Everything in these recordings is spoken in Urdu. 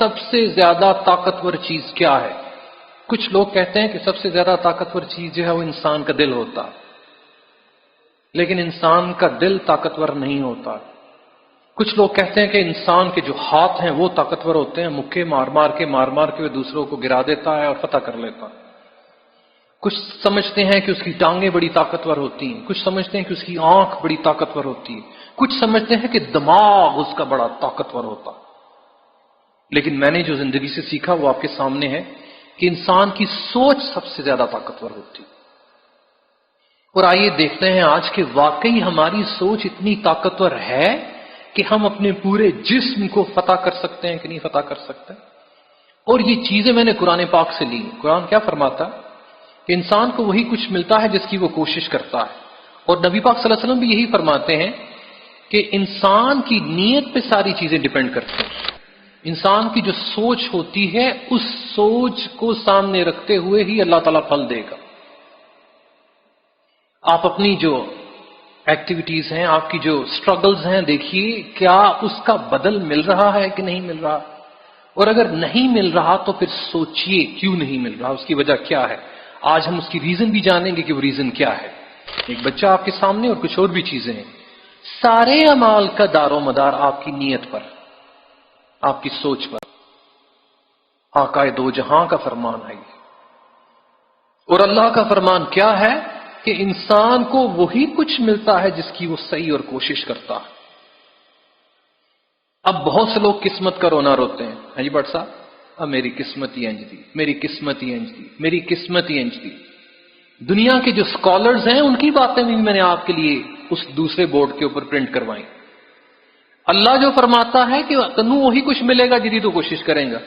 سب سے زیادہ طاقتور چیز کیا ہے؟ کچھ لوگ کہتے ہیں کہ سب سے زیادہ طاقتور چیز جو ہے وہ انسان کا دل ہوتا، لیکن انسان کا دل طاقتور نہیں ہوتا۔ کچھ لوگ کہتے ہیں کہ انسان کے جو ہاتھ ہیں وہ طاقتور ہوتے ہیں، مکے مار مار کے وہ دوسروں کو گرا دیتا ہے اور فتح کر لیتا ہے۔ کچھ سمجھتے ہیں کہ اس کی ٹانگیں بڑی طاقتور ہوتی ہیں، کچھ سمجھتے ہیں کہ اس کی آنکھ بڑی طاقتور ہوتی ہے، کچھ سمجھتے ہیں کہ دماغ اس کا بڑا طاقتور ہوتا۔ لیکن میں نے جو زندگی سے سیکھا وہ آپ کے سامنے ہے کہ انسان کی سوچ سب سے زیادہ طاقتور ہوتی۔ اور آئیے دیکھتے ہیں آج کہ واقعی ہماری سوچ اتنی طاقتور ہے کہ ہم اپنے پورے جسم کو فتح کر سکتے ہیں کہ نہیں فتح کر سکتے۔ اور یہ چیزیں میں نے قرآن پاک سے لی۔ قرآن کیا فرماتا کہ انسان کو وہی کچھ ملتا ہے جس کی وہ کوشش کرتا ہے، اور نبی پاک صلی اللہ علیہ وسلم بھی یہی فرماتے ہیں کہ انسان کی نیت پہ ساری چیزیں ڈیپینڈ کرتی ہیں۔ انسان کی جو سوچ ہوتی ہے اس سوچ کو سامنے رکھتے ہوئے ہی اللہ تعالیٰ پھل دے گا۔ آپ اپنی جو ایکٹیویٹیز ہیں، آپ کی جو سٹرگلز ہیں، دیکھیے کیا اس کا بدل مل رہا ہے کہ نہیں مل رہا، اور اگر نہیں مل رہا تو پھر سوچئے کیوں نہیں مل رہا، اس کی وجہ کیا ہے۔ آج ہم اس کی ریزن بھی جانیں گے کہ وہ ریزن کیا ہے۔ ایک بچہ آپ کے سامنے اور کچھ اور بھی چیزیں ہیں۔ سارے اعمال کا دار و مدار آپ کی نیت پر، آپ کی سوچ پر۔ آقا دو جہاں کا فرمان ہے یہ، اور اللہ کا فرمان کیا ہے کہ انسان کو وہی کچھ ملتا ہے جس کی وہ صحیح اور کوشش کرتا ہے۔ اب بہت سے لوگ قسمت کا رونا روتے ہیں، ہاں جی بٹ صاحب، اب میری قسمت ہی انج دی، میری قسمت ہی انج دی، میری قسمت ہی انج دی۔ دنیا کے جو اسکالرز ہیں ان کی باتیں بھی میں نے آپ کے لیے اس دوسرے بورڈ کے اوپر پرنٹ کروائیں۔ اللہ جو فرماتا ہے کہ تنوں وہی کچھ ملے گا جدی تو کوشش کریں گا۔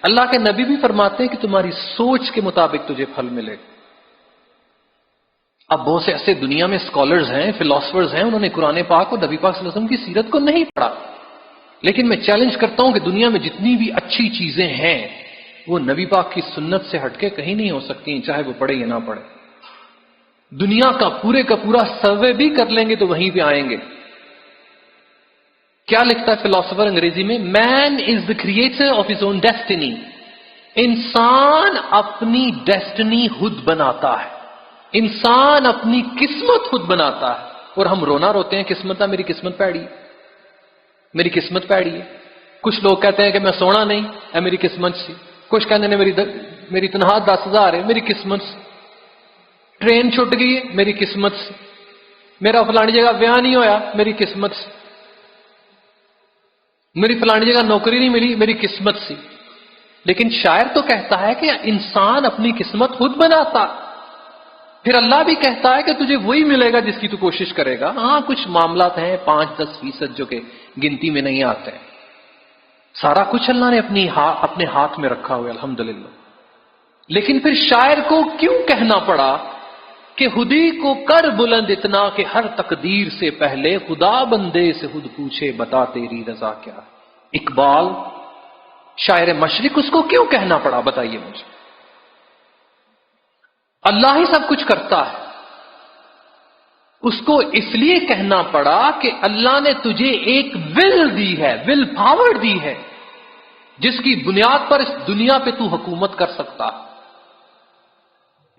اللہ کے نبی بھی فرماتے ہیں کہ تمہاری سوچ کے مطابق تجھے پھل ملے گا۔ اب بہت سے ایسے دنیا میں اسکالرز ہیں، فلاسفرز ہیں، انہوں نے قرآن پاک اور نبی پاک صلی اللہ علیہ وسلم کی سیرت کو نہیں پڑھا، لیکن میں چیلنج کرتا ہوں کہ دنیا میں جتنی بھی اچھی چیزیں ہیں وہ نبی پاک کی سنت سے ہٹ کے کہیں نہیں ہو سکتی، چاہے وہ پڑھے یا نہ پڑھے۔ دنیا کا پورا سروے بھی کر لیں گے تو وہیں پہ آئیں گے۔ کیا لکھتا ہے فلاسفر انگریزی میں؟ Man is the creator of his own destiny. انسان اپنی ڈیسٹنی خود بناتا ہے، انسان اپنی قسمت خود بناتا ہے۔ اور ہم رونا روتے ہیں قسمت ہے، میری قسمت پیڑی ہے، میری قسمت پیڑی ہے۔ کچھ لوگ کہتے ہیں کہ میں سونا نہیں ہے، میری قسمت سی۔ کچھ کہتے ہیں میری تنخواہ 10,000 ہے، میری قسمت سے۔ ٹرین چھٹ گئی ہے، میری قسمت سے۔ میرا فلانی جگہ بیاہ نہیں ہویا، میری قسمت سے۔ میری فلانی جگہ نوکری نہیں ملی، میری قسمت سے۔ لیکن شاعر تو کہتا ہے کہ انسان اپنی قسمت خود بناتا۔ پھر اللہ بھی کہتا ہے کہ تجھے وہی ملے گا جس کی تو کوشش کرے گا۔ ہاں کچھ معاملات ہیں 5-10% جو کہ گنتی میں نہیں آتے ہیں۔ سارا کچھ اللہ نے اپنے ہاتھ میں رکھا ہوا ہے الحمدللہ۔ لیکن پھر شاعر کو کیوں کہنا پڑا کہ خودی کو کر بلند اتنا کہ ہر تقدیر سے پہلے خدا بندے سے خود پوچھے بتا تیری رضا کیا۔ اقبال شاعر مشرق، اس کو کیوں کہنا پڑا بتائیے مجھے؟ اللہ ہی سب کچھ کرتا ہے، اس کو اس لیے کہنا پڑا کہ اللہ نے تجھے ایک ول دی ہے، ول پاور دی ہے، جس کی بنیاد پر اس دنیا پہ تو حکومت کر سکتا ہے۔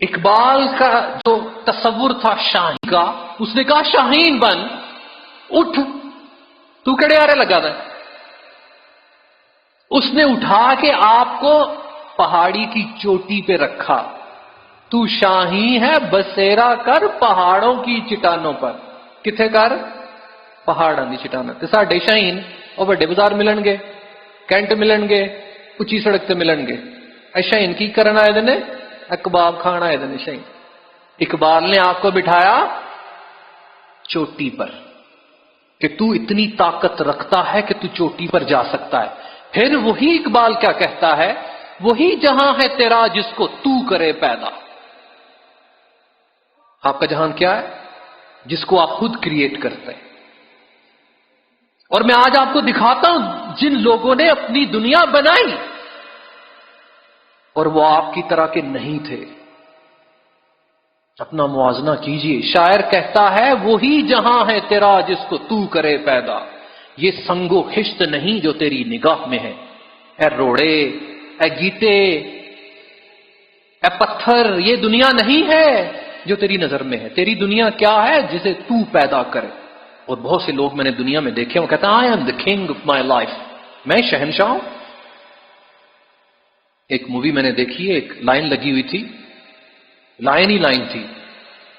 اقبال کا جو تصور تھا شاہین کا، اس نے کہا شاہین بن، اٹھ، تو کڑے آرے لگا دے۔ اس نے اٹھا کے آپ کو پہاڑی کی چوٹی پہ رکھا۔ تو شاہین ہے، بسیرا کر پہاڑوں کی چٹانوں پر۔ کتھے کر؟ پہاڑوں کی چٹانوں تے ساڈے شاہین او بڑے بازار ملن گے، کینٹ ملن گے، اچھی سڑک تے ملن گے۔ اے شاہین کی کرنا آئے دنے؟ کباب کھانا آئے دنے شاہین۔ اقبال نے آپ کو بٹھایا چوٹی پر کہ تو اتنی طاقت رکھتا ہے کہ تو چوٹی پر جا سکتا ہے۔ پھر وہی اقبال کیا کہتا ہے؟ وہی جہاں ہے تیرا جس کو تو کرے پیدا۔ آپ کا جہان کیا ہے؟ جس کو آپ خود کریٹ کرتے ہیں۔ اور میں آج آپ کو دکھاتا ہوں جن لوگوں نے اپنی دنیا بنائی اور وہ آپ کی طرح کے نہیں تھے۔ اپنا موازنہ کیجئے۔ شاعر کہتا ہے وہی جہاں ہے تیرا جس کو تو کرے پیدا، یہ سنگ و خشت نہیں جو تیری نگاہ میں ہے، اے روڑے، اے گیٹے، اے پتھر، یہ دنیا نہیں ہے جو تیری نظر میں ہے. تیری دنیا کیا ہے؟ جسے تو پیدا کرے. اور بہت سے لوگ میں نے دنیا میں دیکھے، وہ کہتا ہے I am the king of my life, میں شہنشاہ ہوں. ایک مووی میں نے دیکھی ہے، ایک لائن لگی ہوئی تھی، لائن ہی لائن تھی،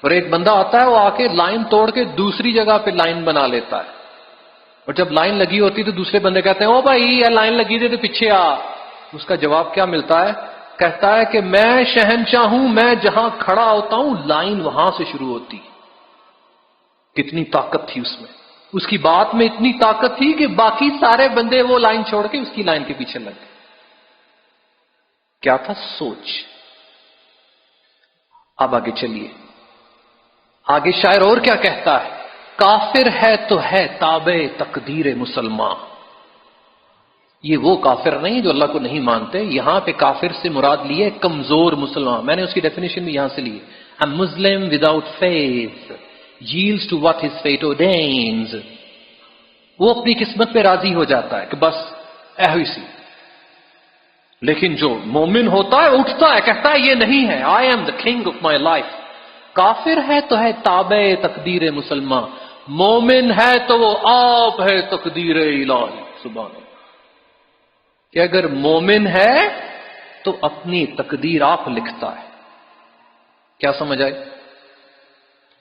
اور ایک بندہ آتا ہے، وہ آ کے لائن توڑ کے دوسری جگہ پہ لائن بنا لیتا ہے. اور جب لائن لگی ہوتی تو دوسرے بندے کہتے ہیں او بھائی یہ لائن لگی تھی تو پیچھے آ. اس کا جواب کیا ملتا ہے؟ کہتا ہے کہ میں شہنشاہ ہوں، میں جہاں کھڑا ہوتا ہوں لائن وہاں سے شروع ہوتی. کتنی طاقت تھی اس میں، اس کی بات میں اتنی طاقت تھی کہ باقی سارے بندے وہ لائن چھوڑ کے اس کی لائن کے پیچھے لگ گئے. کیا تھا؟ سوچ. اب آگے چلیے، آگے شاعر اور کیا کہتا ہے؟ کافر ہے تو ہے تابع تقدیر مسلمان. یہ وہ کافر نہیں جو اللہ کو نہیں مانتے. یہاں پہ کافر سے مراد لیے کمزور مسلمان. میں نے اس کی ڈیفینیشن بھی یہاں سے لی ہے. A Muslim without faith yields to what his fate ordains. وہ اپنی قسمت پہ راضی ہو جاتا ہے کہ بس ایسی سی. لیکن جو مومن ہوتا ہے اٹھتا ہے، کہتا ہے یہ نہیں ہے، I am the king of my life. کافر ہے تو ہے تابع تقدیر مسلمان، مومن ہے تو وہ آپ ہے تقدیر الہی. سبحان اللہ. کہ اگر مومن ہے تو اپنی تقدیر آپ لکھتا ہے. کیا سمجھ آئے؟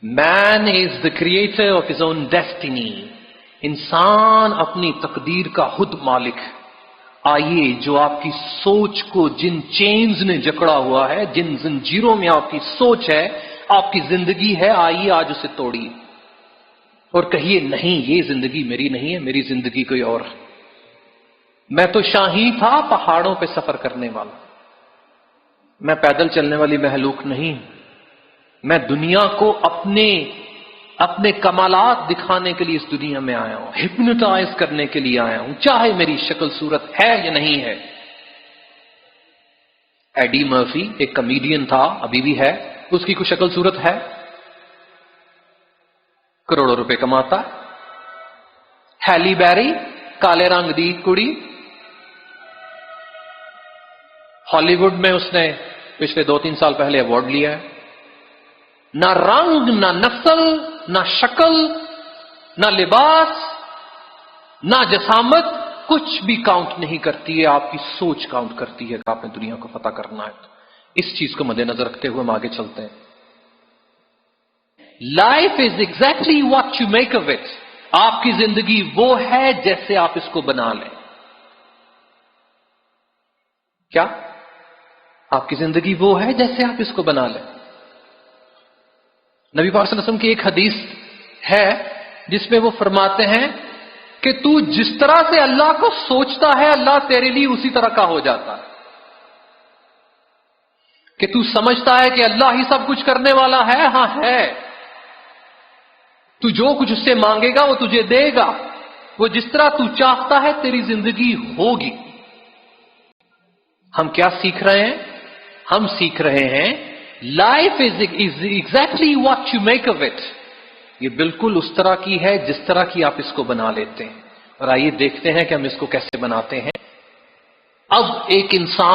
Man is the creator of his own destiny. انسان اپنی تقدیر کا خود مالک. آئیے جو آپ کی سوچ کو جن چینز نے جکڑا ہوا ہے، جن زنجیروں میں آپ کی سوچ ہے، آپ کی زندگی ہے، آئیے آج اسے توڑیے اور کہیے نہیں یہ زندگی میری نہیں ہے، میری زندگی کوئی اور ہے. میں تو شاہی تھا پہاڑوں پہ سفر کرنے والا، میں پیدل چلنے والی مخلوق نہیں. میں دنیا کو اپنے کمالات دکھانے کے لیے اس دنیا میں آیا ہوں، ہپنوٹائز کرنے کے لیے آیا ہوں، چاہے میری شکل صورت ہے یا نہیں ہے. ایڈی مرفی ایک کمیڈین تھا، ابھی بھی ہے، اس کی کوئی شکل صورت ہے؟ کروڑوں روپے کماتا. ہیلی بیری کالے رنگ دی کڑی، ہالی ووڈ میں اس نے پچھلے 2-3 سال پہلے ایوارڈ لیا ہے. نہ رنگ، نہ نسل، نہ شکل، نہ لباس، نہ جسامت، کچھ بھی کاؤنٹ نہیں کرتی ہے. آپ کی سوچ کاؤنٹ کرتی ہے کہ آپ نے دنیا کو فتح کرنا ہے. اس چیز کو مد نظر رکھتے ہوئے ہم آگے چلتے ہیں. Life is exactly what you make of it. آپ کی زندگی وہ ہے جیسے آپ اس کو بنا لیں. کیا؟ آپ کی زندگی وہ ہے جیسے آپ اس کو بنا لیں. نبی پاک صلی اللہ علیہ وسلم کی ایک حدیث ہے جس میں وہ فرماتے ہیں کہ تو جس طرح سے اللہ کو سوچتا ہے اللہ تیرے لیے اسی طرح کا ہو جاتا ہے. کہ تو سمجھتا ہے کہ اللہ ہی سب کچھ کرنے والا ہے، ہاں ہے. تو جو کچھ اس سے مانگے گا وہ تجھے دے گا. وہ جس طرح تو چاہتا ہے تیری زندگی ہوگی. ہم کیا سیکھ رہے ہیں؟ ہم سیکھ رہے ہیں life is exactly what you make of it. یہ بالکل اس طرح کی ہے جس طرح کی آپ اس کو بنا لیتے ہیں. اور آئیے دیکھتے ہیں کہ ہم اس کو کیسے بناتے ہیں. اب ایک انسان